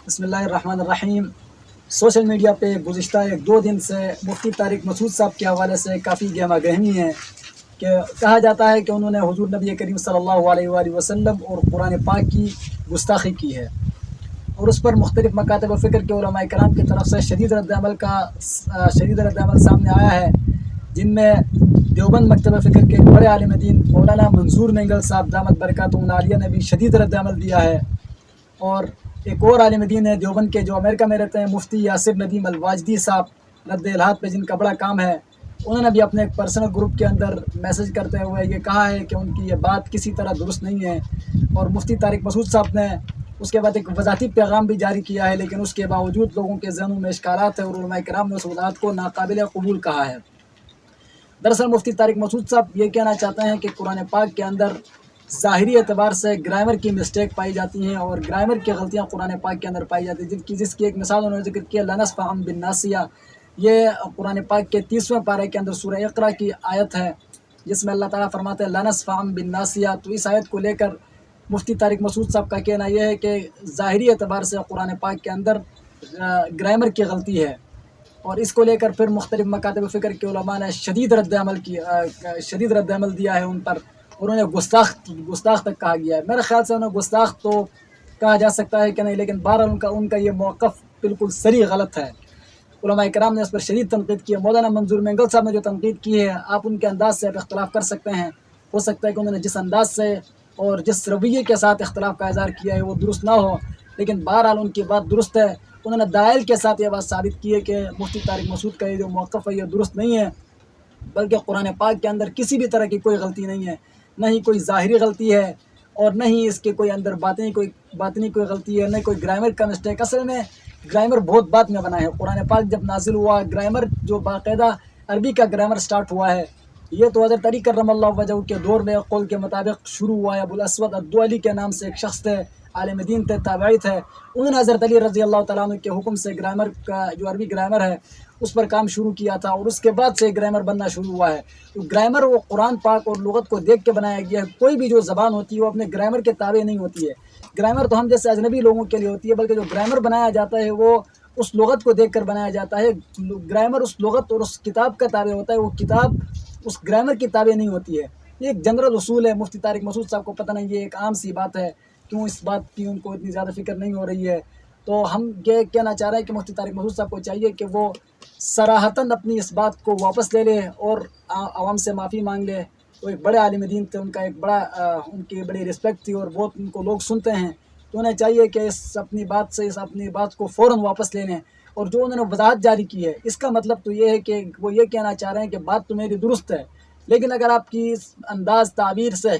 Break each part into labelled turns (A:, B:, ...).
A: بسم اللہ الرحمن الرحیم۔ سوشل میڈیا پہ گزشتہ 1-2 دن سے مفتی طارق مسعود صاحب کے حوالے سے کافی گہما گہمی ہے کہ کہا جاتا ہے کہ انہوں نے حضور نبی کریم صلی اللہ علیہ وآلہ وسلم اور قرآن پاک کی گستاخی کی ہے، اور اس پر مختلف مکاتب و فکر کے علماء کرام کی طرف سے شدید رد عمل سامنے آیا ہے، جن میں دیوبند مکتب فکر کے بڑے عالم دین مولانا منظور مینگل صاحب دامت برکاتہم العالیہ نے بھی شدید رد عمل دیا ہے، اور ایک اور عالم دین ہے دیوبند کے جو امریکہ میں رہتے ہیں، مفتی یاسر ندیم الواجدی صاحب رد الحاد پہ جن کا بڑا کام ہے، انہوں نے بھی اپنے ایک پرسنل گروپ کے اندر میسج کرتے ہوئے یہ کہا ہے کہ ان کی یہ بات کسی طرح درست نہیں ہے، اور مفتی طارق مسعود صاحب نے اس کے بعد ایک وضاحتی پیغام بھی جاری کیا ہے، لیکن اس کے باوجود لوگوں کے ذہنوں میں اشکالات ہیں اور علماء کرام نے اس وضاحت کو ناقابل قبول کہا ہے۔ دراصل مفتی طارق مسعود صاحب یہ کہنا چاہتے ہیں کہ قرآن پاک کے اندر ظاہری اعتبار سے گرامر کی مسٹیک پائی جاتی ہیں، اور گرامر کی غلطیاں قرآن پاک کے اندر پائی جاتی ہیں، جس کی ایک مثال انہوں نے ذکر کیا لنصفعن بالناصیہ۔ یہ قرآن پاک کے 30ویں پارے کے اندر سورہ اقرا کی آیت ہے، جس میں اللہ تعالیٰ فرماتے ہیں لنصفعن بالناصیہ۔ تو اس آیت کو لے کر مفتی طارق مسعود صاحب کا کہنا یہ ہے کہ ظاہری اعتبار سے قرآن پاک کے اندر گرامر کی غلطی ہے، اور اس کو لے کر پھر مختلف مکاتب فکر کے علماء نے شدید رد عمل دیا ہے ان پر، اور انہیں گستاخ تک کہا گیا ہے۔ میرے خیال سے انہیں گستاخ تو کہا جا سکتا ہے کہ نہیں، لیکن بہرحال ان کا یہ موقف بالکل صریح غلط ہے۔ علماء کرام نے اس پر شدید تنقید کی ہے۔ مولانا منظور مینگل صاحب نے جو تنقید کی ہے، آپ ان کے انداز سے اختلاف کر سکتے ہیں، ہو سکتا ہے کہ انہوں نے جس انداز سے اور جس رویے کے ساتھ اختلاف کا اظہار کیا ہے وہ درست نہ ہو، لیکن بہرحال ان کی بات درست ہے۔ انہوں نے دلائل کے ساتھ یہ بات ثابت کی ہے کہ مفتی طارق مسعود کا یہ جو موقف ہے یہ درست نہیں ہے، بلکہ قرآن پاک کے اندر کسی بھی طرح کی کوئی غلطی نہیں ہے، نہ ہی کوئی ظاہری غلطی ہے، اور نہ ہی اس کے کوئی اندر باطنی کوئی غلطی ہے، نہ کوئی گرامر کا مسٹیک۔ اصل میں گرامر بہت بعد میں بنا ہے۔ قرآن پاک جب نازل ہوا، گرامر جو باقاعدہ عربی کا گرامر سٹارٹ ہوا ہے، یہ تو حضرت علی کرم اللہ وجہہ کے دور میں قول کے مطابق شروع ہوا ہے۔ ابو الاسود الدؤلی کے نام سے ایک شخص تھے، عالم دین تھے، تابعی تھے، انہوں نے حضرت علی رضی اللہ تعالیٰ عنہ کے حکم سے گرامر کا جو عربی گرامر ہے اس پر کام شروع کیا تھا، اور اس کے بعد سے گرامر بننا شروع ہوا ہے۔ تو گرامر وہ قرآن پاک اور لغت کو دیکھ کے بنایا گیا ہے۔ کوئی بھی جو زبان ہوتی ہے وہ اپنے گرامر کے تابع نہیں ہوتی ہے۔ گرامر تو ہم جیسے اجنبی لوگوں کے لیے ہوتی ہے، بلکہ جو گرامر بنایا جاتا ہے وہ اس لغت کو دیکھ کر بنایا جاتا ہے۔ گرامر اس لغت اور اس کتاب کا تابع ہوتا ہے، وہ کتاب اس گرامر کی تابع نہیں ہوتی ہے۔ یہ ایک جنرل اصول ہے۔ مفتی طارق مسعود صاحب کو پتہ نہیں، یہ ایک عام سی بات ہے، کیوں اس بات کی ان کو اتنی زیادہ فکر نہیں ہو رہی ہے۔ تو ہم یہ کہنا چاہ رہے ہیں کہ مفتی طارق مسعود صاحب کو چاہیے کہ وہ صراحتاً اپنی اس بات کو واپس لے لے اور عوام سے معافی مانگ لے۔ وہ ایک بڑے عالم دین تھے، ان کی بڑی رسپیکٹ تھی، اور بہت ان کو لوگ سنتے ہیں، تو انہیں چاہیے کہ اپنی بات کو فوراً واپس لے لیں۔ اور جو انہوں نے وضاحت جاری کی ہے، اس کا مطلب تو یہ ہے کہ وہ یہ کہنا چاہ رہے ہیں کہ بات تو میری درست ہے، لیکن اگر آپ کی اس انداز تعبیر سے،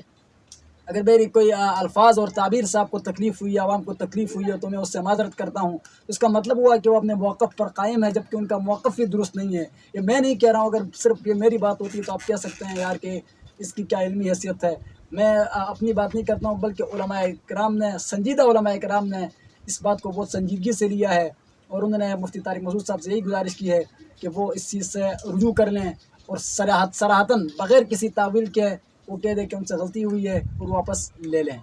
A: اگر میری کوئی الفاظ اور تعبیر سے آپ کو تکلیف ہوئی ہے، عوام کو تکلیف ہوئی ہے، تو میں اس سے معذرت کرتا ہوں۔ اس کا مطلب ہوا کہ وہ اپنے موقف پر قائم ہے، جبکہ ان کا موقف بھی درست نہیں ہے۔ یہ میں نہیں کہہ رہا ہوں، اگر صرف یہ میری بات ہوتی ہے تو آپ کہہ سکتے ہیں یار کہ اس کی کیا علمی حیثیت ہے۔ میں اپنی بات نہیں کرتا ہوں، بلکہ علماء کرام نے، سنجیدہ علماء کرام نے اس بات کو بہت سنجیدگی سے لیا ہے، اور انہوں نے مفتی طارق مسعود صاحب سے یہی گزارش کی ہے کہ وہ اس چیز سے رجوع کر لیں، اور صراحتاً بغیر کسی تعویل کے وہ کہہ دیں کہ ان سے غلطی ہوئی ہے اور واپس لے لیں۔